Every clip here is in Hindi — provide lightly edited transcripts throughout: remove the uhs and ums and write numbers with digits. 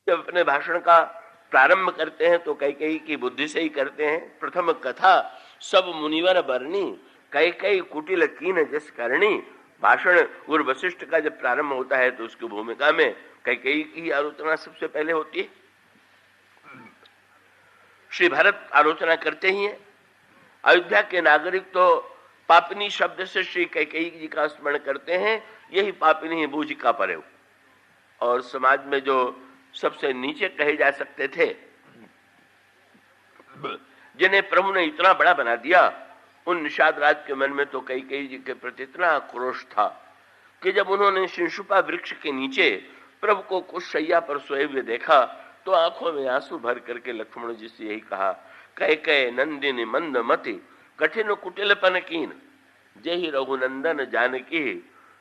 जब अपने भाषण का प्रारंभ करते हैं तो कैकेयी की बुद्धि से ही करते हैं। प्रथम कथा सब मुनिवर बरनी, कैकेयी कुटिल कीन जिस करणी। भाषण गुरु वशिष्ठ का जब प्रारंभ होता है तो उसकी भूमिका में कैकेयी की आलोचना सबसे पहले होती है। श्री भरत आलोचना करते ही हैं। अयोध्या के नागरिक तो पापिनी शब्द से श्री कैकेयी जी का स्मरण करते हैं, यही पापिनी बूझ का परे। और समाज में जो सबसे नीचे कहे जा सकते थे, जिन्हें प्रभु ने इतना बड़ा बना दिया, उन निषाद राज के मन में तो कैकेयी जी के प्रति इतना आक्रोश था कि जब उन्होंने शिंशुपा वृक्ष के नीचे प्रभु को कुशैया पर सोए हुए देखा तो आंखों में आंसू भर करके लक्ष्मण जी से यही कहा, कैकेयी नंदिनी मंद मति कठिन कुटिलपन कीन, जेहि रघुनंदन जानकी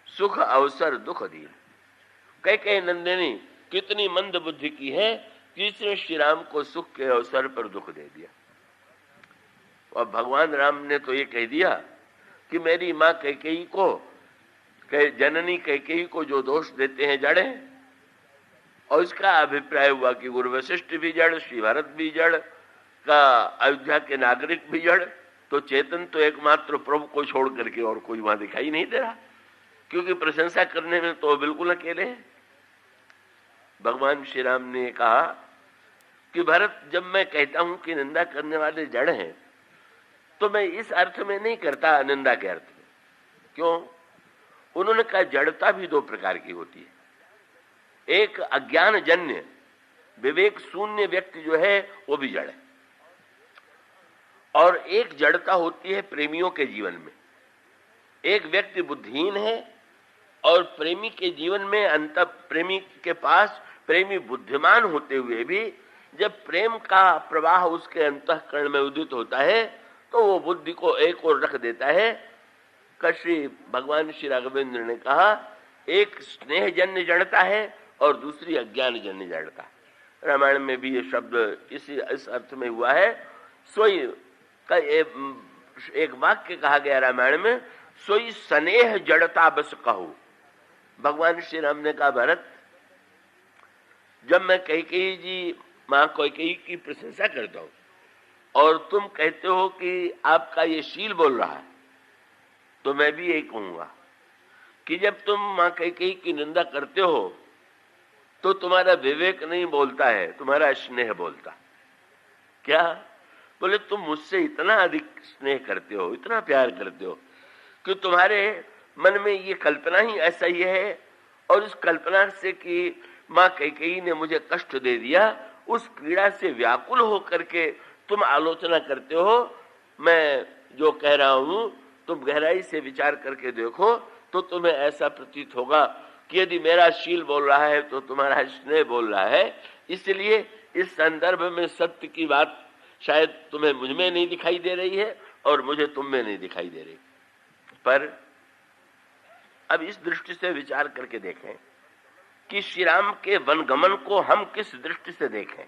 सुख अवसर दुख दीन। कैकेयी नंदिनी कितनी मंद बुद्धि की है कि इसने श्री राम को सुख के अवसर पर दुख दे दिया। और भगवान राम ने तो ये कह दिया कि मेरी माँ कैकेयी को, जननी कैकेयी को जो दोष देते हैं जड़ है। और इसका अभिप्राय हुआ कि गुरु वशिष्ठ भी जड़, श्री भरत भी जड़, का अयोध्या के नागरिक भी जड़, तो चेतन तो एकमात्र प्रभु को छोड़ करके और कोई वहां दिखाई नहीं दे रहा, क्योंकि प्रशंसा करने में तो बिल्कुल अकेले हैं। भगवान श्री राम ने कहा कि भरत, जब मैं कहता हूं कि निंदा करने वाले जड़ हैं तो मैं इस अर्थ में नहीं करता निंदा के अर्थ में। क्यों? उन्होंने कहा जड़ता भी दो प्रकार की होती है। एक अज्ञान जन्य विवेक शून्य व्यक्ति जो है वो भी जड़ है, और एक जड़ता होती है प्रेमियों के जीवन में। एक व्यक्ति बुद्धिहीन है और प्रेमी के जीवन में अंत प्रेमी के पास प्रेमी बुद्धिमान होते हुए भी जब प्रेम का प्रवाह उसके अंतःकरण में उदित होता है तो वो बुद्धि को एक ओर रख देता है। श्री भगवान श्री राघवेंद्र ने कहा एक स्नेह जन्य जड़ता है और दूसरी अज्ञान जन्य जड़ता। रामायण में भी ये शब्द इस अर्थ में हुआ है। सोई का एक वाक्य कहा गया रामायण में, सोई स्नेह जड़ता बस कहो। भगवान श्री राम ने कहा भरत, जब मैं कैकेयी जी मां कैकेयी की प्रशंसा करता हूं और तुम कहते हो कि आपका ये शील बोल रहा है, तो मैं भी यही कहूंगा कि जब तुम मां कैकेयी की निंदा करते हो तो तुम्हारा विवेक नहीं बोलता है, तुम्हारा स्नेह बोलता। क्या? बोले तुम मुझसे इतना अधिक स्नेह करते हो, इतना प्यार करते हो कि तुम्हारे मन में ये कल्पना ही ऐसा ही है, और उस कल्पना से कि मां कैकेयी ने मुझे कष्ट दे दिया, उस पीड़ा से व्याकुल होकर के तुम आलोचना करते हो। मैं जो कह रहा हूं तुम गहराई से विचार करके देखो तो तुम्हें ऐसा प्रतीत होगा कि यदि मेरा शील बोल रहा है तो तुम्हारा स्नेह बोल रहा है। इसलिए इस संदर्भ में सत्य की बात शायद तुम्हें मुझ में नहीं दिखाई दे रही है और मुझे तुम में नहीं दिखाई दे रही। पर अब इस दृष्टि से विचार करके देखें कि श्री राम के वनगमन को हम किस दृष्टि से देखें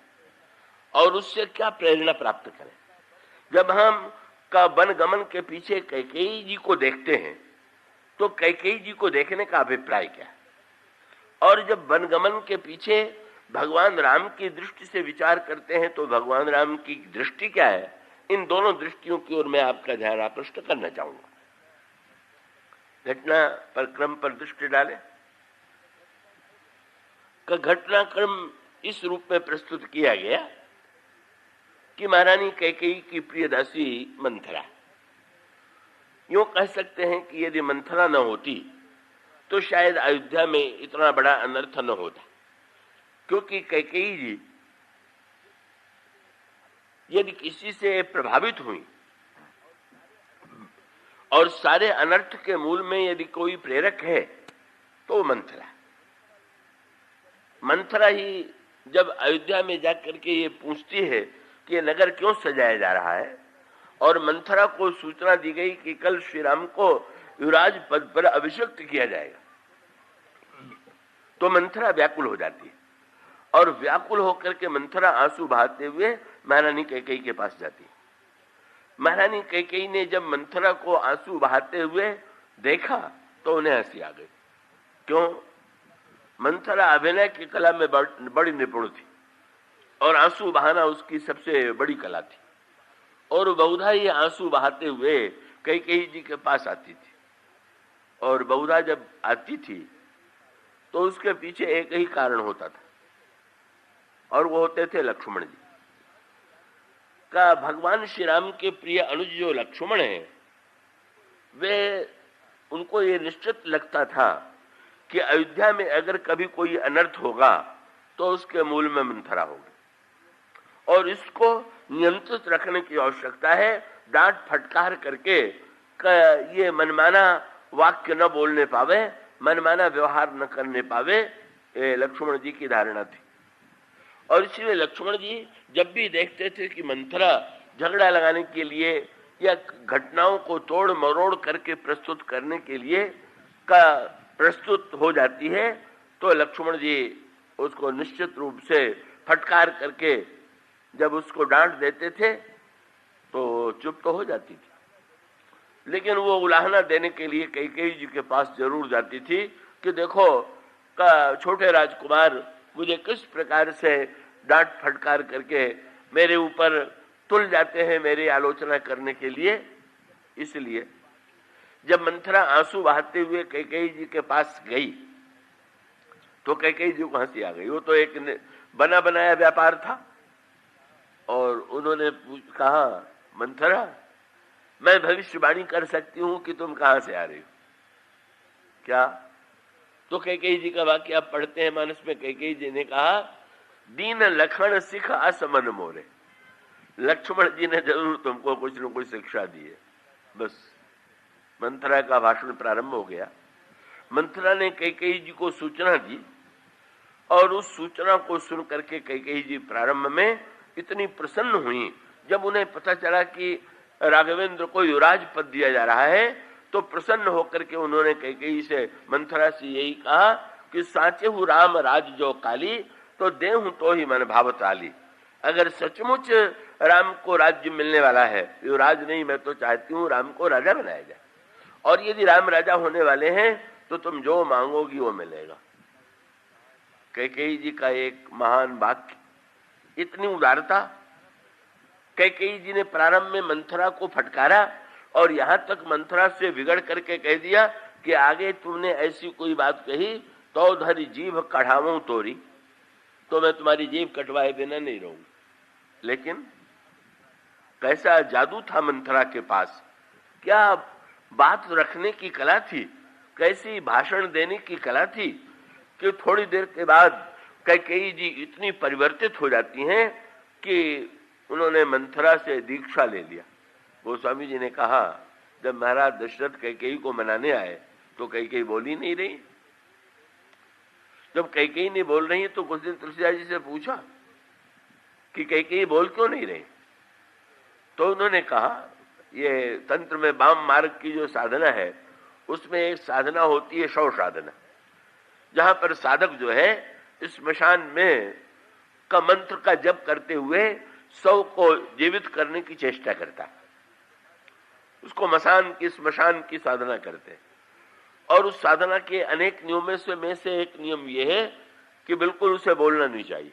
और उससे क्या प्रेरणा प्राप्त करें। जब हम का वनगमन के पीछे कैकेयी जी को देखते हैं तो कैकेयी जी को देखने का अभिप्राय क्या है, और जब वनगमन के पीछे भगवान राम की दृष्टि से विचार करते हैं तो भगवान राम की दृष्टि क्या है, इन दोनों दृष्टियों की ओर मैं आपका ध्यान आकृष्ट करना चाहूंगा। घटना पर क्रम पर दृष्टि डालें। का घटनाक्रम इस रूप में प्रस्तुत किया गया कि महारानी कैकेयी की प्रिय दासी मंथरा, यूं कह सकते हैं कि यदि मंथरा न होती तो शायद अयोध्या में इतना बड़ा अनर्थ न होता, क्योंकि कैकेयी जी यदि किसी से प्रभावित हुई और सारे अनर्थ के मूल में यदि कोई प्रेरक है तो मंथरा ही जब अयोध्या में जाकर के ये पूछती है कि ये नगर क्यों सजाया जा रहा है, और मंथरा को सूचना दी गई कि कल श्री राम को युवराज पद पर अभिषिक्त किया जाएगा, तो मंथरा व्याकुल हो जाती है। और व्याकुल होकर के मंथरा आंसू बहाते हुए महारानी कैकेयी के पास जाती है। महारानी कैकेयी ने जब मंथरा को आंसू बहाते हुए देखा तो उन्हें हंसी आ गई। क्यों? मंथरा अभिनय की कला में बड़ी निपुण थी। और आंसू बहाना उसकी सबसे बड़ी कला थी। और वो बहुधा ये आंसू बहाते हुए कैकेयी जी के पास आती थी। और बहुधा जब आती थी तो उसके पीछे एक ही कारण होता था, और वो होते थे लक्ष्मण जी का। भगवान श्री राम के प्रिय अनुज जो लक्ष्मण हैं, वे उनको ये निश्चित लगता था कि अयोध्या में अगर कभी कोई अनर्थ होगा तो उसके मूल में मंथरा होगी, और इसको नियंत्रित रखने की आवश्यकता है। डांट फटकार करके ये मनमाना वाक्य न बोलने पावे, मनमाना व्यवहार न करने पावे, ये लक्ष्मण जी की धारणा थी। और इसलिए लक्ष्मण जी जब भी देखते थे कि मंथरा झगड़ा लगाने के लिए या घटनाओं को तोड़ मरोड़ करके प्रस्तुत करने के लिए का प्रस्तुत हो जाती है, तो लक्ष्मण जी उसको निश्चित रूप से फटकार करके जब उसको डांट देते थे तो चुप तो हो जाती थी, लेकिन वो उलाहना देने के लिए कैकेयी जी के पास जरूर जाती थी कि देखो का छोटे राजकुमार मुझे किस प्रकार से डांट फटकार करके मेरे ऊपर तुल जाते हैं मेरी आलोचना करने के लिए। इसलिए जब मंथरा आंसू बहाते हुए कैकेयी जी के पास गई तो कैकेयी जी को हंसी आ गई। वो तो एक बना बनाया व्यापार था, और उन्होंने कहा, मंथरा मैं भविष्यवाणी कर सकती हूं कि तुम कहां से आ रही हो क्या? तो कैकेयी जी का वाक्य आप पढ़ते हैं मानस में। कैकेयी जी ने कहा, दीन लखन सिख असमन मोरे। लक्ष्मण जी ने जरूर तुमको कुछ न कुछ शिक्षा दी है। बस मंथरा का भाषण प्रारंभ हो गया। मंथरा ने कैकेयी जी को सूचना दी, और उस सूचना को सुन करके कैकेयी जी प्रारंभ में इतनी प्रसन्न हुई। जब उन्हें पता चला कि राघवेंद्र को युवराज पद दिया जा रहा है, तो प्रसन्न होकर के उन्होंने कैकेयी से, मंथरा से यही कहा कि साचे हूँ राम राज जो काली, तो देहूं तो ही मन भावत आली। अगर सचमुच राम को राज्य मिलने वाला है, युवराज नहीं, मैं तो चाहती हूँ राम को राजा बनाया जाए, और यदि राम राजा होने वाले हैं तो तुम जो मांगोगी वो मिलेगा। कैकेयी जी का एक महान वाक्य, इतनी उदारता। कैकेयी जी ने प्रारंभ में मंथरा को फटकारा, और यहां तक मंथरा से बिगड़ करके कह दिया कि आगे तुमने ऐसी कोई बात कही तो धरी जीभ कढ़ाऊं तोरी, तो मैं तुम्हारी जीभ कटवाए बिना नहीं रहूंगी। लेकिन कैसा जादू था मंथरा के पास, क्या बात रखने की कला थी, कैसी भाषण देने की कला थी कि थोड़ी देर के बाद कैकेयी जी इतनी परिवर्तित हो जाती हैं कि उन्होंने मंथरा से दीक्षा ले लिया। गोस्वामी जी ने कहा, जब महाराज दशरथ कैकेयी को मनाने आए तो कैकेयी बोली नहीं रही। जब कैकेयी नहीं बोल रही तो कुछ दिन तुलसीदास जी से पूछा कि कैकेयी बोल क्यों नहीं रही, तो उन्होंने कहा, ये तंत्र में वाम मार्ग की जो साधना है उसमें एक साधना होती है शव साधना, जहां पर साधक जो है स्मशान में का मंत्र का जप करते हुए शव को जीवित करने की चेष्टा करता है। उसको स्मशान की साधना करते हैं। और उस साधना के अनेक नियमों में से एक नियम यह है कि बिल्कुल उसे बोलना नहीं चाहिए।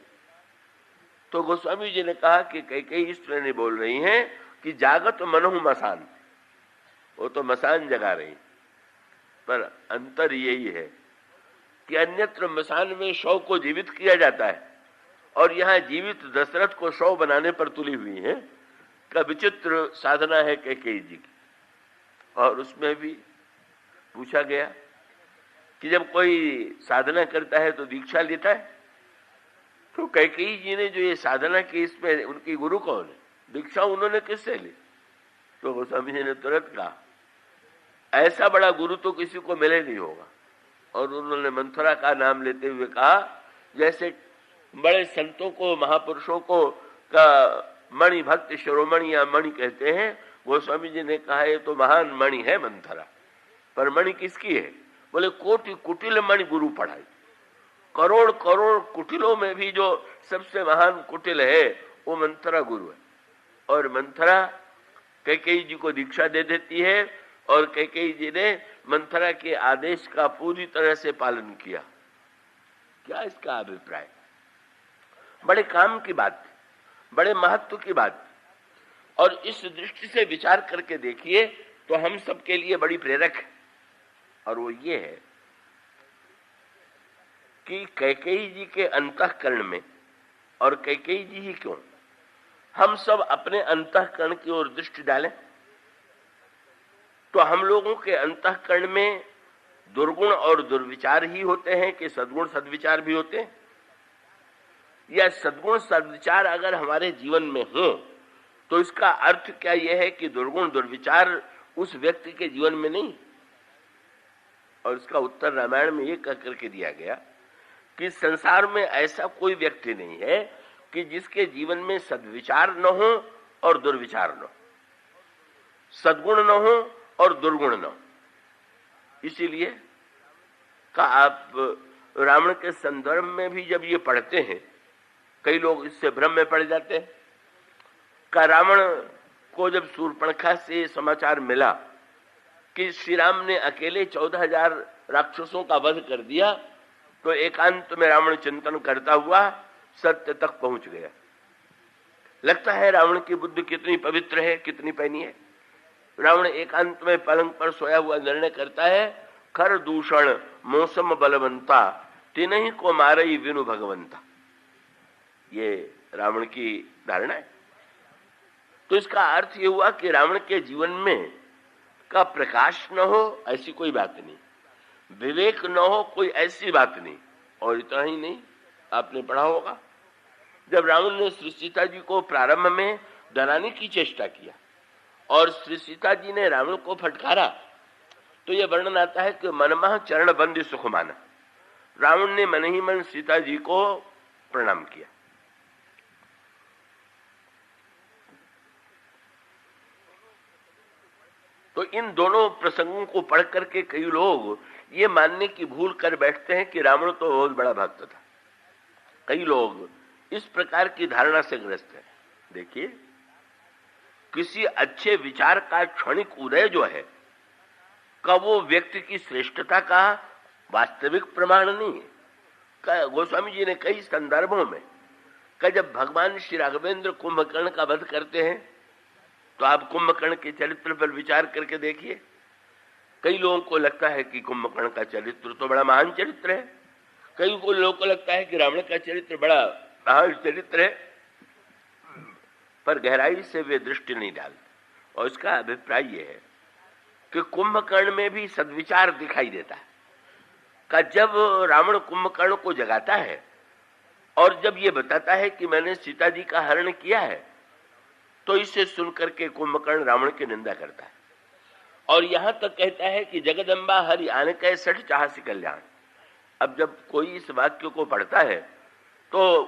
तो गोस्वामी जी ने कहा कि कई इस तरह नहीं बोल रही हैं कि जागत मनहु मसान, वो तो मसान जगा रही, पर अंतर यही है कि अन्यत्र मसान में शव को जीवित किया जाता है, और यहाँ जीवित दशरथ को शव बनाने पर तुली हुई है। का विचित्र साधना है कैकेयी जी की। और उसमें भी पूछा गया कि जब कोई साधना करता है तो दीक्षा लेता है, तो कैकेयी जी ने जो ये साधना की इसमें उनकी गुरु कौन है, दीक्षा उन्होंने किससे ली? तो गोस्वामी जी ने तुरंत कहा, ऐसा बड़ा गुरु तो किसी को मिले नहीं होगा। और उन्होंने मंथरा का नाम लेते हुए कहा, जैसे बड़े संतों को महापुरुषों को का मणि भक्त शिरोमणि या मणि कहते हैं, गोस्वामी जी ने कहा ये तो महान मणि है मंथरा। पर मणि किसकी है? बोले कोटि कुटिल मणि गुरु पढ़ाई। करोड़ करोड़ कुटिलों में भी जो सबसे महान कुटिल है वो मंथरा गुरु है। और मंथरा कैकेयी जी को दीक्षा दे देती है, और कैकेयी जी ने मंथरा के आदेश का पूरी तरह से पालन किया। क्या इसका अभिप्राय? बड़े काम की बात थी, बड़े महत्व की बात थी। और इस दृष्टि से विचार करके देखिए तो हम सबके लिए बड़ी प्रेरक है। और वो ये है कि कैकेयी जी के अंतःकरण में, और कैकेयी जी ही क्यों, हम सब अपने अंतःकरण की ओर दृष्टि डालें तो हम लोगों के अंतःकरण में दुर्गुण और दुर्विचार ही होते हैं कि सद्गुण सद्विचार भी होते हैं? या सद्गुण सद्विचार अगर हमारे जीवन में हो तो इसका अर्थ क्या यह है कि दुर्गुण दुर्विचार उस व्यक्ति के जीवन में नहीं? और इसका उत्तर रामायण में यह कह करके दिया गया कि संसार में ऐसा कोई व्यक्ति नहीं है कि जिसके जीवन में सद्विचार न हो और दुर्विचार न हो, सद्गुण न हो और दुर्गुण न हो। इसीलिए का आप रावण के संदर्भ में भी जब ये पढ़ते हैं, कई लोग इससे भ्रम में पड़ जाते हैं। का रावण को जब शूर्पणखा से समाचार मिला कि श्री राम ने अकेले 14,000 राक्षसों का वध कर दिया, तो एकांत में रावण चिंतन करता हुआ सत्य तक पहुंच गया। लगता है रावण की बुद्धि कितनी पवित्र है, कितनी पैनी है। रावण एकांत में पलंग पर सोया हुआ निर्णय करता है, खर दूषण मौसम बलवंता तिन्हीं को मारई विनु भगवंता। ये रावण की धारणा है। तो इसका अर्थ ये हुआ कि रावण के जीवन में का प्रकाश न हो ऐसी कोई बात नहीं, विवेक न हो कोई ऐसी बात नहीं। और इतना ही नहीं, आपने पढ़ा होगा जब रावण ने श्री सीता जी को प्रारंभ में डराने की चेष्टा किया और श्री सीता जी ने रावण को फटकारा, तो यह वर्णन आता है कि मनमह चरण बंदी सुख माना। रावण ने मन ही मन सीता जी को प्रणाम किया। तो इन दोनों प्रसंगों को पढ़ करके कई लोग ये मानने की भूल कर बैठते हैं कि रावण तो बहुत बड़ा भक्त था। कई लोग इस प्रकार की धारणा से ग्रस्त हैं। देखिए, किसी अच्छे विचार का क्षणिक उदय जो है का वो व्यक्ति की श्रेष्ठता का वास्तविक प्रमाण नहीं है। गोस्वामी जी ने कई संदर्भों में का जब भगवान श्री राघवेंद्र कुंभकर्ण का वध करते हैं तो आप कुंभकर्ण के चरित्र पर विचार करके देखिए। कई लोगों को लगता है कि कुंभकर्ण का चरित्र तो बड़ा महान चरित्र है, कई लोगों को लगता है कि रावण का चरित्र बड़ा महान चरित्र है, पर गहराई से वे दृष्टि नहीं डालते। और इसका अभिप्राय यह है कि कुंभकर्ण में भी सद्विचार दिखाई देता है। का जब रावण कुंभकर्ण को जगाता है और जब ये बताता है कि मैंने सीता जी का हरण किया है, तो इसे सुनकर के कुंभकर्ण रावण की निंदा करता है और यहां तक कहता है कि जगदम्बा हरि आने के सठ चाहसी कल्याण। अब जब कोई इस वाक्य को पढ़ता है तो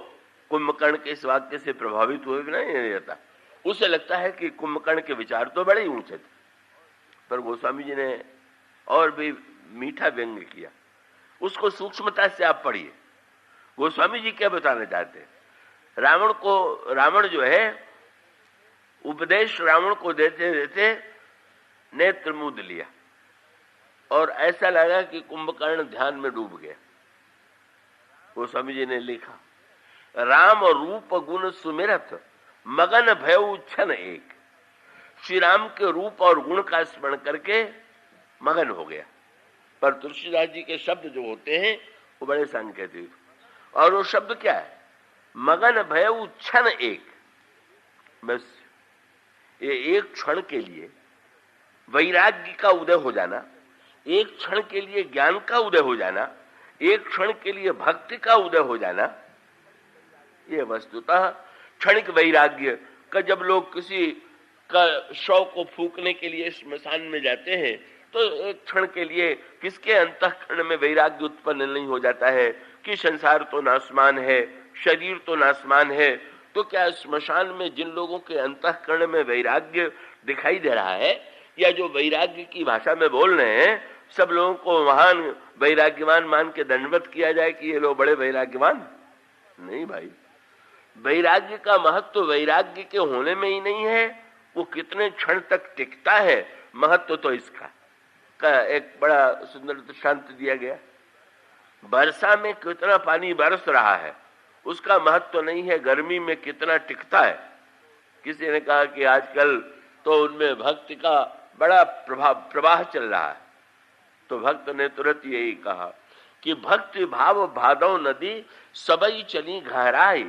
कुंभकर्ण के इस वाक्य से प्रभावित हुए बिना नहीं रहता। उसे लगता है कि कुंभकर्ण के विचार तो बड़े ही ऊंचे थे, पर गोस्वामी जी ने और भी मीठा व्यंग्य किया। उसको सूक्ष्मता से आप पढ़िए। गोस्वामी जी क्या बताना चाहते हैं? रावण जो है उपदेश रावण को देते देते नेत्र मूंद लिया और ऐसा लगा कि कुंभकर्ण ध्यान में डूब गया। गोस्वामी जी ने लिखा, राम रूप गुण सुमिरत मगन भयउ क्षण एक। श्री राम के रूप और गुण का स्मरण करके मगन हो गया। पर तुलसीदास जी के शब्द जो होते हैं वो बड़े सांकेतिक, और वो शब्द क्या है? मगन भयउ क्षण एक। बस ये एक क्षण के लिए वैराग्य का उदय हो जाना, एक क्षण के लिए ज्ञान का उदय हो जाना, एक क्षण के लिए भक्ति का उदय हो जाना, ये वस्तुतः क्षणिक वैराग्य का। जब लोग किसी का शव को फूकने के लिए स्मशान में जाते हैं तो एक क्षण के लिए किसके अंतःकरण में वैराग्य उत्पन्न नहीं हो जाता है कि संसार तो नासमान है, शरीर तो नासमान है। तो क्या स्मशान में जिन लोगों के अंतःकरण में वैराग्य दिखाई दे रहा है, या जो वैराग्य की भाषा में बोल रहे हैं, सब लोगों को महान वैराग्यवान मान के दंडवत किया जाए कि ये लोग बड़े वैराग्यवान? नहीं भाई, वैराग्य का महत्व वैराग्य के होने में ही नहीं है, वो कितने क्षण तक टिकता है, महत्व तो इसका का एक बड़ा सुंदर दृष्टांत दिया गया। वर्षा में कितना पानी बरस रहा है उसका महत्व तो नहीं है गर्मी में कितना टिकता है। किसी ने कहा कि आजकल तो उनमें भक्ति का बड़ा प्रवाह चल रहा है, तो भक्त ने तुरंत यही कहा कि भक्ति भाव भादव नदी सबई चली गहराई,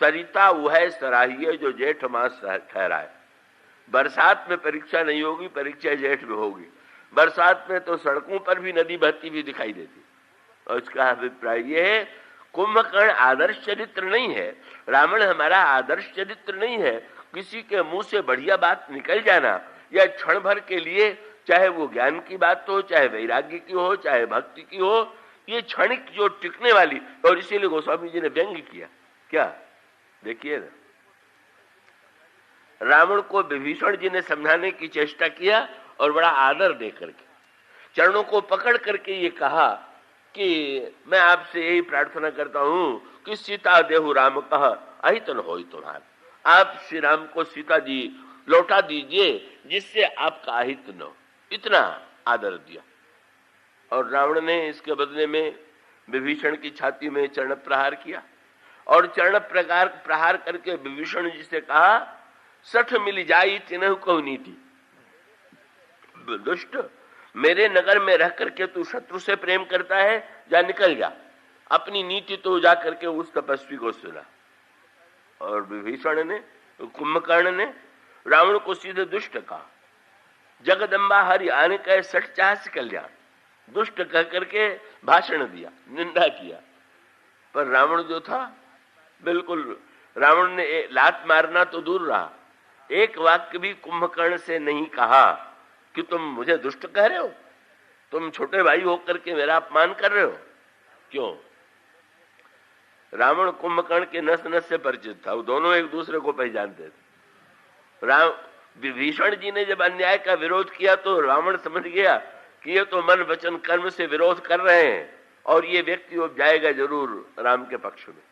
सरिता वह सराहिए जो जेठ मास ठहराए। बरसात में परीक्षा नहीं होगी, परीक्षा जेठ में होगी। बरसात में तो सड़कों पर भी नदी बहती हुई दिखाई देती। और उसका अभिप्राय ये है, कुंभकर्ण आदर्श चरित्र नहीं है, रावण हमारा आदर्श चरित्र नहीं है। किसी के मुंह से बढ़िया बात निकल जाना या क्षण भर के लिए, चाहे वो ज्ञान की बात हो, चाहे वैराग्य की हो, चाहे भक्ति की हो, ये क्षणिक जो टिकने वाली। और इसीलिए गोस्वामी जी ने व्यंग्य किया। क्या देखिए ना, रावण को विभीषण जी ने समझाने की चेष्टा किया और बड़ा आदर दे करके चरणों को पकड़ करके ये कहा कि मैं आपसे यही प्रार्थना करता हूं कि सीता देहु राम कह अहितन होई तुम्हार। आप श्री राम को सीता जी लौटा दीजिए जिससे आपका अहित न हो। इतना आदर दिया। और रावण ने इसके बदले में विभीषण की छाती में चरण प्रहार किया और चरण प्रहार करके विभीषण जी से कहा, सठ मिल जाई तिनहु कहु नीति। दुष्ट, मेरे नगर में रह करके तू शत्रु से प्रेम करता है, जा निकल जा। अपनी नीति तो जा करके उस तपस्वी को सुना। और विभीषण ने, कुंभकर्ण ने रावण को सीधे दुष्ट कहा। जगदम्बा हरि आने कहे सठ चाहस कल्याण, दुष्ट कह करके भाषण दिया, निंदा किया। पर रावण जो था, बिल्कुल रावण ने लात मारना तो दूर रहा, एक वाक्य भी कुंभकर्ण से नहीं कहा कि तुम मुझे दुष्ट कह रहे हो, तुम छोटे भाई होकर के मेरा अपमान कर रहे हो। क्यों? रावण कुंभकर्ण के नस नस से परिचित था, वो दोनों एक दूसरे को पहचानते थे। विभीषण जी ने जब अन्याय का विरोध किया तो रावण समझ गया कि ये तो मन वचन कर्म से विरोध कर रहे हैं और ये व्यक्ति अब जाएगा जरूर राम के पक्ष में।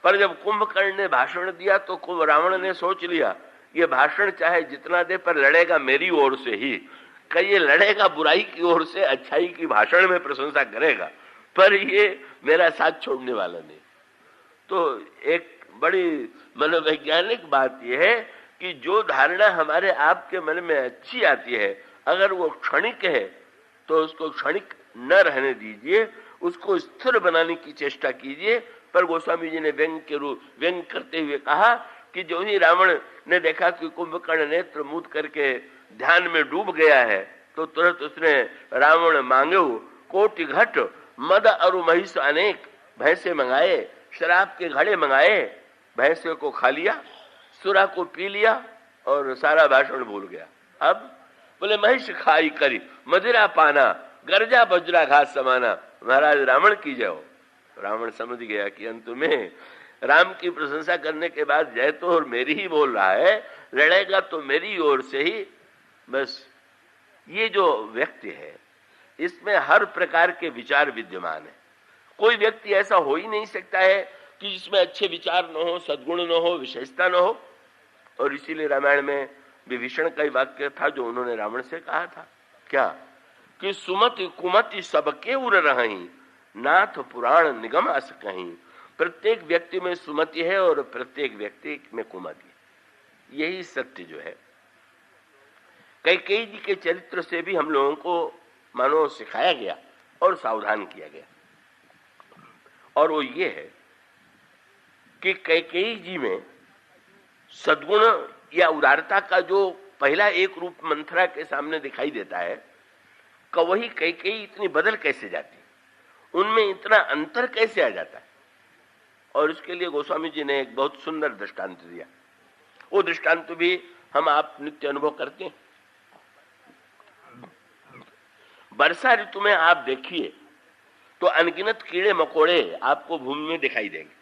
पर जब कुंभकर्ण ने भाषण दिया तो रावण ने सोच लिया, ये भाषण चाहे जितना दे पर लड़ेगा मेरी ओर से ही। कहीं ये लड़ेगा बुराई की ओर से, अच्छाई की भाषण में प्रशंसा करेगा, पर ये मेरा साथ छोड़ने वाला नहीं। तो एक बड़ी मनोवैज्ञानिक बात यह है कि जो धारणा हमारे आपके मन में अच्छी आती है, अगर वो क्षणिक है तो उसको क्षणिक न रहने दीजिए, उसको स्थिर बनाने की चेष्टा कीजिए। पर गोस्वामी जी ने व्यंग करते हुए कहा कि जो ही रावण ने देखा कि कुंभकर्ण नेत्र मूंद करके ध्यान में डूब गया है, तो तुरंत उसने रावण मांगे कोटि घट मद अरु महिष अनेक, भैंसे मंगाए, शराब के घड़े मंगाए, भैंसे को खा लिया, सुरा को पी लिया और सारा भाषण भूल गया। अब बोले महिष खाई करी मदिरा पाना, गर्जा बजरा घास समाना, महाराज रावण की जय हो। रावण समझ गया कि अंत में राम की प्रशंसा करने के बाद जय तो और मेरी ही बोल रहा है, लड़ेगा तो मेरी ओर से ही। बस ये जो व्यक्ति है इसमें हर प्रकार के विचार विद्यमान है। कोई व्यक्ति ऐसा हो ही नहीं सकता है कि जिसमें अच्छे विचार न हो, सद्गुण न हो, विशेषता न हो। और इसीलिए रामायण में विभीषण का ही वाक्य था जो उन्होंने रावण से कहा था, क्या कि सुमति कुमति सबके उर रही, नाथ पुराण निगम अस कहीं। प्रत्येक व्यक्ति में सुमति है और प्रत्येक व्यक्ति में कुमति, यही सत्य जो है। कैकेयी जी के चरित्र से भी हम लोगों को मानो सिखाया गया और सावधान किया गया, और वो ये है कि कैकेयी जी में सद्गुण या उदारता का जो पहला एक रूप मंथरा के सामने दिखाई देता है, का वही कैकेयी इतनी बदल कैसे जाती, उनमें इतना अंतर कैसे आ जाता है। और इसके लिए गोस्वामी जी ने एक बहुत सुंदर दृष्टांत दिया। वो दृष्टांत भी हम आप नित्य अनुभव करते हैं। वर्षा ऋतु में आप देखिए तो अनगिनत कीड़े मकोड़े आपको भूमि में दिखाई देंगे,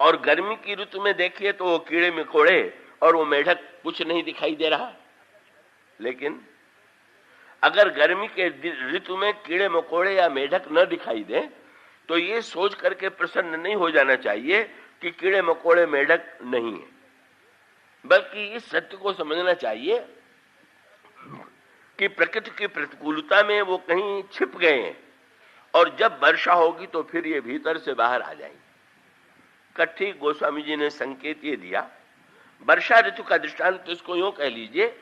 और गर्मी की ऋतु में देखिए तो वो कीड़े मकोड़े और वो मेढक कुछ नहीं दिखाई दे रहा। लेकिन अगर गर्मी के ऋतु में कीड़े मकोड़े या मेढक न दिखाई दे तो ये सोच करके प्रसन्न नहीं हो जाना चाहिए कि कीड़े मकोड़े मेढक नहीं है, बल्कि इस सत्य को समझना चाहिए कि प्रकृति की प्रतिकूलता में वो कहीं छिप गए हैं, और जब वर्षा होगी तो फिर ये भीतर से बाहर आ जाएंगे। का ठीक गोस्वामी जी ने संकेत ये दिया। वर्षा ऋतु का दृष्टांत तो इसको यूं कह लीजिए,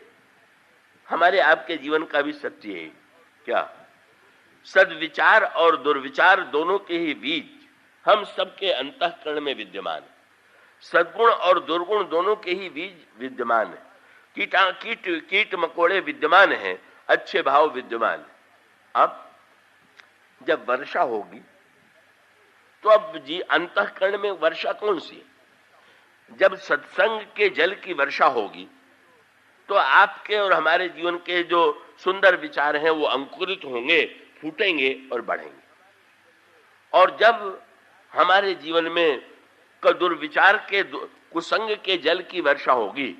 हमारे आपके जीवन का भी सत्य है। क्या? सद्विचार और दुर्विचार दोनों के ही बीज हम सबके अंतःकरण में विद्यमान है। सद्गुण और दुर्गुण दोनों के ही बीज विद्यमान है। कीट मकोड़े विद्यमान हैं, अच्छे भाव विद्यमान है। अब जब वर्षा होगी तो अब जी अंतःकरण में वर्षा कौन सी है? जब सत्संग के जल की वर्षा होगी तो आपके और हमारे जीवन के जो सुंदर विचार हैं वो अंकुरित होंगे, फूटेंगे और बढ़ेंगे। और जब हमारे जीवन में दुर्विचार के कुसंग के जल की वर्षा होगी,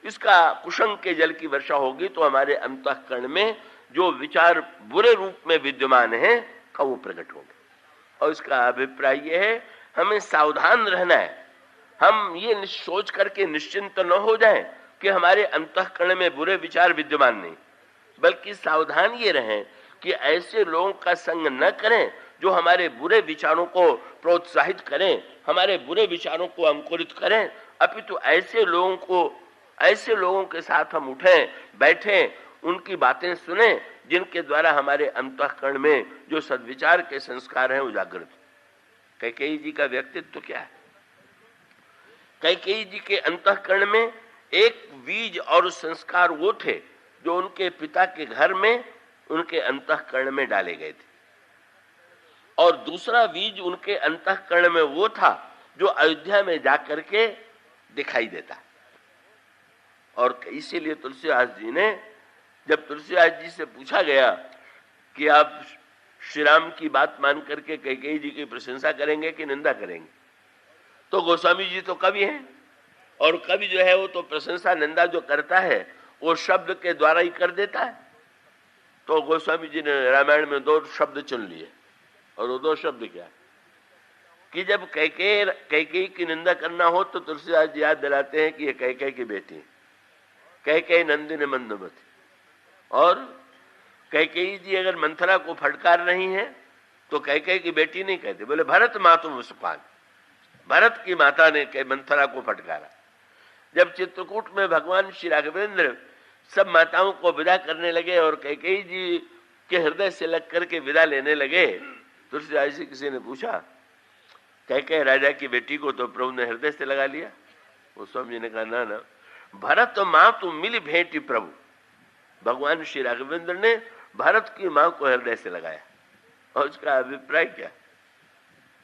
इसका कुसंग के जल की वर्षा होगी, तो हमारे अंतःकरण में जो विचार बुरे रूप में विद्यमान हैं वो प्रकट होंगे। और इसका अभिप्राय यह है, हमें सावधान रहना है। हम ये सोच करके निश्चिंत न हो जाएं कि हमारे अंतःकरण में बुरे विचार विद्यमान नहीं, बल्कि सावधान ये रहें कि ऐसे लोगों का संग न करें जो हमारे बुरे विचारों को प्रोत्साहित करें, हमारे बुरे विचारों को अंकुरित करें। अपितु ऐसे लोगों के साथ हम उठें, बैठें, उनकी बातें सुने जिनके द्वारा हमारे अंतःकरण में जो सद्विचार के संस्कार हैं उजागृत। कैकेयी जी का व्यक्तित्व क्या है? कैकेयी जी के अंतःकरण में एक बीज और संस्कार वो थे जो उनके पिता के घर में उनके अंतःकरण में डाले गए थे, और दूसरा बीज उनके अंतःकरण में वो था जो अयोध्या में जाकर के दिखाई देता। और इसीलिए तुलसीदास जी ने, जब तुलसीदास जी से पूछा गया कि आप श्री राम की बात मान करके कैकेयी जी की प्रशंसा करेंगे कि निंदा करेंगे, तो गोस्वामी जी तो कवि हैं, और कवि जो है वो तो प्रशंसा निंदा जो करता है वो शब्द के द्वारा ही कर देता है। तो गोस्वामी जी ने रामायण में 2 शब्द चुन लिए, और वो 2 शब्द क्या कि जब कैकेयी की निंदा करना हो तो तुलसीदास जी याद दिलाते हैं कि ये कैकेयी की बेटी है, कैकेयी नंदिनी मंदमती। और कैकेयी जी अगर मंथरा को फटकार रही है तो कैकेयी की बेटी नहीं कहते, बोले भरत मातु मुस्कान, भरत की माता ने मंथरा को फटकारा। जब चित्रकूट में भगवान श्री राघवेंद्र सब माताओं को विदा करने लगे और कैकेयी जी के हृदय से लग करके विदा लेने लगे, तुलसीदास जी किसी ने पूछा, कैकेयी राजा की बेटी को तो प्रभु ने हृदय से लगा लिया। वो स्वामी जी ने कहा, ना ना, भरत माँ तुम मिली भेंटी प्रभु। भगवान श्री राघवेंद्र ने भरत की मां को हृदय से लगाया। और उसका अभिप्राय क्या?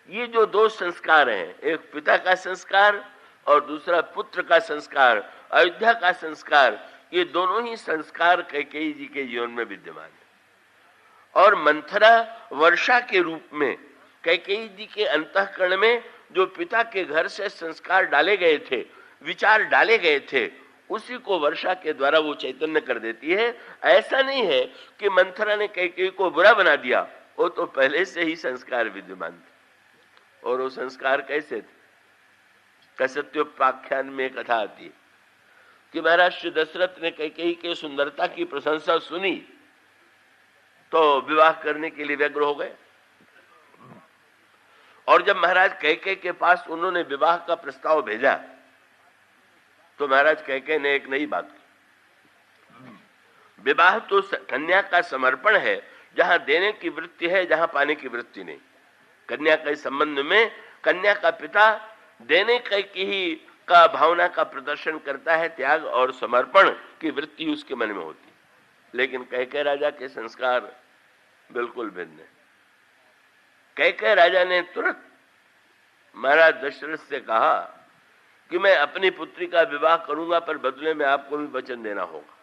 ये जो 2 संस्कार हैं, एक पिता का संस्कार और दूसरा पुत्र का संस्कार, अयोध्या का संस्कार, ये दोनों ही संस्कार कैकेयी जी के जीवन में विद्यमान है। और मंथरा वर्षा के रूप में कैकेयी जी के अंतःकरण में जो पिता के घर से संस्कार डाले गए थे, विचार डाले गए थे, उसी को वर्षा के द्वारा वो चैतन्य कर देती है। ऐसा नहीं है कि मंथरा ने कैकेयी को बुरा बना दिया, वो तो पहले से ही संस्कार विद्यमान थे। और वो संस्कार कैसे थे? कसत्योपाख्यान में कथा आती है कि महाराज श्री दशरथ ने कैकेयी के सुंदरता की प्रशंसा सुनी तो विवाह करने के लिए व्यग्र हो गए। और जब महाराज कैकेयी के पास उन्होंने विवाह का प्रस्ताव भेजा तो महाराज कैकेयी ने एक नई बात की, विवाह तो कन्या का समर्पण है, जहां देने की वृत्ति है, जहां पाने की वृत्ति नहीं। कन्या के संबंध में कन्या का पिता देने की ही का भावना का प्रदर्शन करता है, त्याग और समर्पण की वृत्ति उसके मन में होती। लेकिन कैकेयी राजा के संस्कार बिल्कुल भिन्न है। कैकेयी राजा ने तुरंत महाराज दशरथ से कहा कि मैं अपनी पुत्री का विवाह करूंगा, पर बदले में आपको भी वचन देना होगा।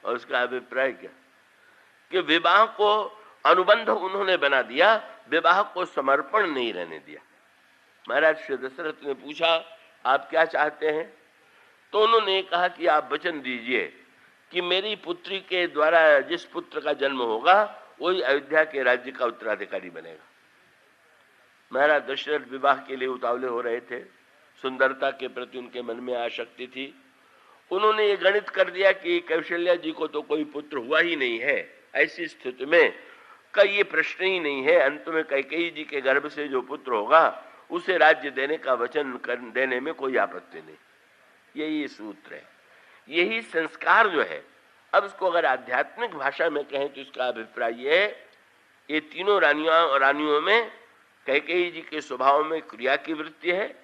और उसका अभिप्राय क्या कि विवाह को अनुबंध उन्होंने बना दिया, विवाह को समर्पण नहीं रहने दिया। महाराज श्री दशरथ ने पूछा, आप क्या चाहते हैं? तो उन्होंने कहा कि आप वचन दीजिए कि मेरी पुत्री के द्वारा जिस पुत्र का जन्म होगा वही अयोध्या के राज्य का उत्तराधिकारी बनेगा। महाराज दशरथ विवाह के लिए उतावले हो रहे थे, सुंदरता के प्रति उनके मन में आसक्ति थी। उन्होंने ये गणित कर दिया कि कौशल्या जी को तो कोई पुत्र हुआ ही नहीं है, ऐसी स्थिति में का ये प्रश्न ही नहीं है, अंत में कैकेयी जी के गर्भ से जो पुत्र होगा उसे राज्य देने का वचन देने में कोई आपत्ति नहीं। यही सूत्र है, यही संस्कार जो है। अब इसको अगर आध्यात्मिक भाषा में कहें तो इसका अभिप्राय ये है, ये तीनों रानियों में कैकेयी जी के स्वभाव में क्रिया की वृत्ति है,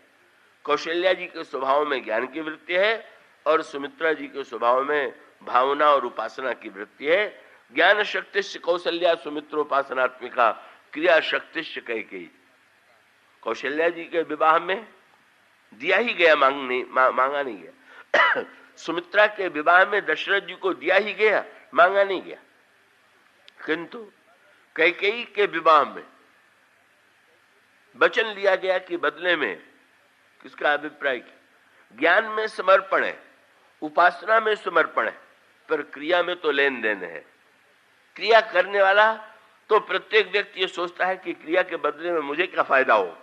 कौशल्या जी के स्वभाव में ज्ञान की वृत्ति है, और सुमित्रा जी के स्वभाव में भावना और उपासना की वृत्ति है। ज्ञान शक्तिश्च कौशल्या सुमित्रोपासनात्मिका, क्रिया शक्तिश्च कैकेयी। कौशल्या जी के विवाह में दिया ही गया, मांगा नहीं गया। सुमित्रा के विवाह में दशरथ जी को दिया ही गया, मांगा नहीं गया। किंतु कैकेयी के विवाह में वचन लिया गया कि बदले में किसका अभिप्राय, ज्ञान में समर्पण है, उपासना में समर्पण है, पर क्रिया में तो लेन देन है। क्रिया करने वाला तो प्रत्येक व्यक्ति ये सोचता है कि क्रिया के बदले में मुझे क्या फायदा हो,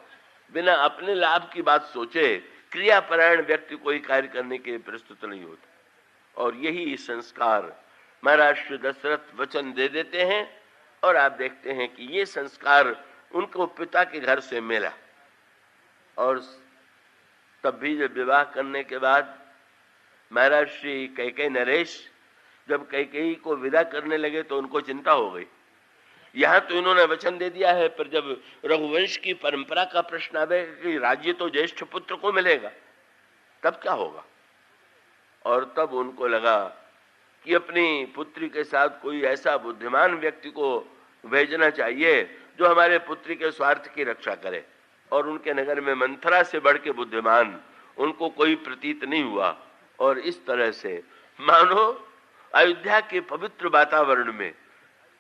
बिना अपने लाभ की बात सोचे क्रियापरायण व्यक्ति कोई कार्य करने के लिए प्रस्तुत नहीं होता। और यही संस्कार महाराज श्री दशरथ वचन दे देते हैं, और आप देखते हैं कि ये संस्कार उनको पिता के घर से मिला। और तब भी जब विवाह करने के बाद महाराज श्री कैकेयी नरेश जब कैकेयी को विदा करने लगे तो उनको चिंता हो गई। यहां तो इन्होंने वचन दे दिया है, पर जब रघुवंश की परंपरा का प्रश्न आवे कि राज्य तो ज्येष्ठ पुत्र को मिलेगा, तब क्या होगा। और तब उनको लगा कि अपनी पुत्री के साथ कोई ऐसा बुद्धिमान व्यक्ति को भेजना चाहिए जो हमारे पुत्री के स्वार्थ की रक्षा करे। और उनके नगर में मंथरा से बढ़ के बुद्धिमान उनको कोई प्रतीत नहीं हुआ। और इस तरह से मानो अयोध्या के पवित्र वातावरण में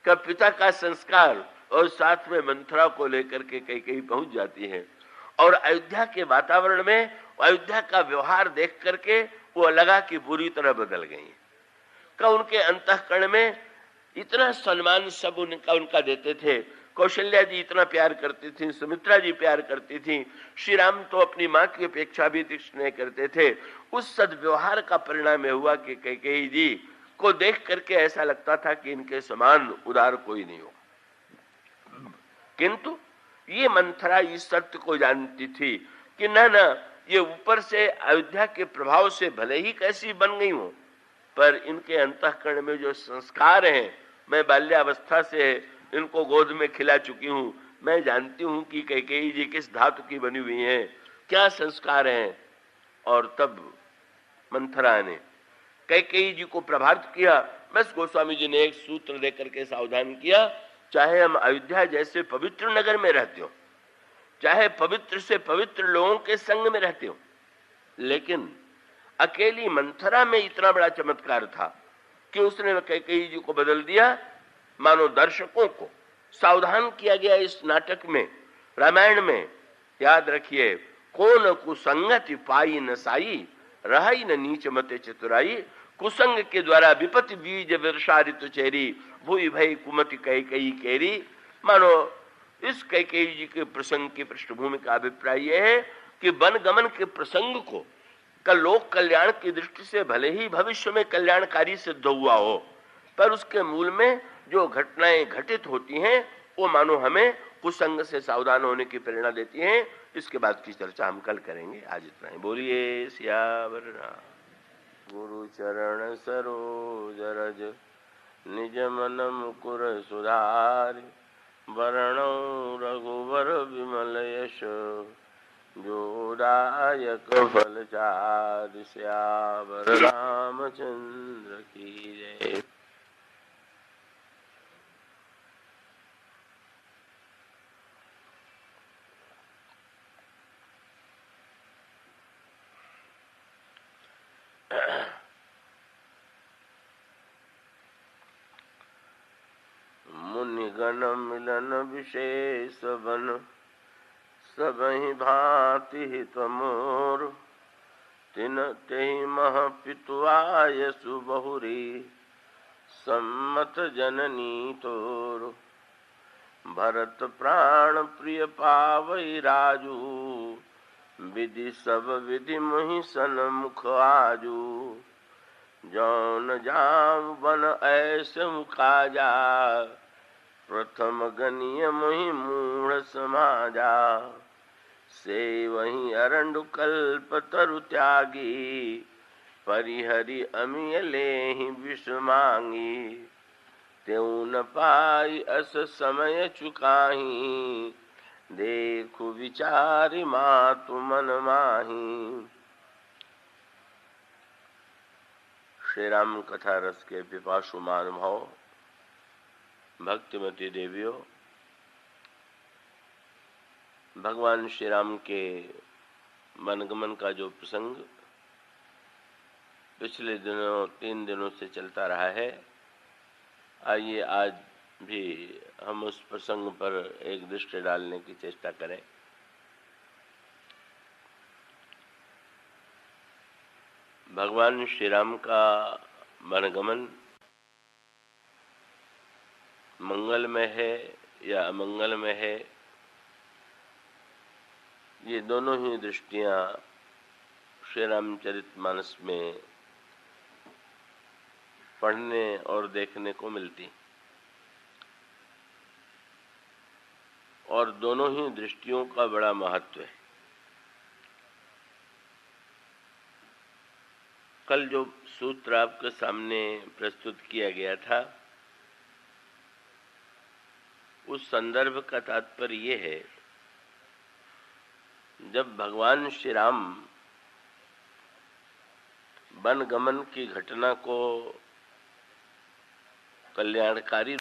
का पिता का संस्कार और साथ में मंथरा को लेकर के कहीं पहुंच जाती है। और अयोध्या के वातावरण में अयोध्या का व्यवहार देख करके वो लगा कि पूरी तरह बदल गई। का उनके अंतःकरण में इतना सम्मान सब उनका देते थे। कौशल्या जी इतना प्यार करती थी, सुमित्रा जी प्यार करती थी, श्री राम तो अपनी मां की अपेक्षा भी स्नेह करते थे। उस सद्व्यवहार का परिणाम हुआ कि कैकेयी जी को देख करके ऐसा लगता था कि इनके समान उदार कोई नहीं हो। किंतु ये मंथरा इस सत्य को जानती थी कि ना ये ऊपर से अयोध्या के प्रभाव से भले ही कैसी बन गई हो, पर इनके अंतःकरण में जो संस्कार हैं, मैं बाल्यावस्था से इनको गोद में खिला चुकी हूं, मैं जानती हूं कि कैकेयी जी किस धातु की बनी हुई हैं, क्या संस्कार हैं। और तब मंथरा ने कैकेयी जी को प्रभावित किया। बस गोस्वामी जी ने एक सूत्र देकर के सावधान किया, चाहे हम अयोध्या जैसे पवित्र नगर में रहते हो, चाहे पवित्र से पवित्र लोगों के संग में रहते हो, लेकिन अकेली मंथरा में इतना बड़ा चमत्कार था कि उसने कैकेयी जी को बदल दिया। मानो दर्शकों को सावधान किया गया इस नाटक में, रामायण में। याद रखिए, कौन कुसंगति पाई न साई, रही न नीच मते चतुराई, कुसंग के द्वारा विपत्ति बीज वर्षा ऋतु चेरी, भूई भई कुमति कैकेयी केरी। मानो इस कैकेयी जी के प्रसंग की पृष्ठभूमि का अभिप्राय यह है कि वन गमन के प्रसंग को लोक कल्याण की दृष्टि से भले ही भविष्य में कल्याणकारी सिद्ध हुआ हो, पर उसके मूल में जो घटनाएं घटित होती हैं वो मानो हमें कुसंग से सावधान होने की प्रेरणा देती हैं। इसके बाद की चर्चा हम कल करेंगे। आज इतना ही। बोलिए सियावर राम। गुरु चरण सरोज रज निज मन मुकुर सुधारि, वरणो रघुवर विमल यश, जो दायक फल चारि। सियावर रामचंद्र की जय। मुनिगण मिलन विशेष बन, सबहि भांति हित मोर। तिन तेहि मह पितुआय सुबहुरी, सम्मत जननी तोर। भरत प्राण प्रिय पावई राजू, विधि सब विधि मुहि सन्मुख आजू। जौन जाम बन ऐसे मुखाजा, प्रथम गनीय मुहि मूढ़ समाजा। से वहीं अरंडु कल्प तरु त्यागी, परिहरि अमिय लेहि विष मांगी, त्यों न पाई अस समय चुकाही, देखु विचारि मातु मन माही। श्री राम कथा रस के पिपासु महानुभाव, भक्तिमती देवियों, भगवान श्री राम के वनगमन का जो प्रसंग पिछले दिनों 3 दिनों से चलता रहा है, आइए आज भी हम उस प्रसंग पर एक दृष्टि डालने की चेष्टा करें। भगवान श्री राम का वनगमन मंगलमय है या अमंगलमय है, ये दोनों ही दृष्टियां श्री रामचरितमानस में पढ़ने और देखने को मिलती, और दोनों ही दृष्टियों का बड़ा महत्व है। कल जो सूत्र आपके सामने प्रस्तुत किया गया था, उस संदर्भ का तात्पर्य ये है, जब भगवान श्री राम वन गमन की घटना को कल्याणकारी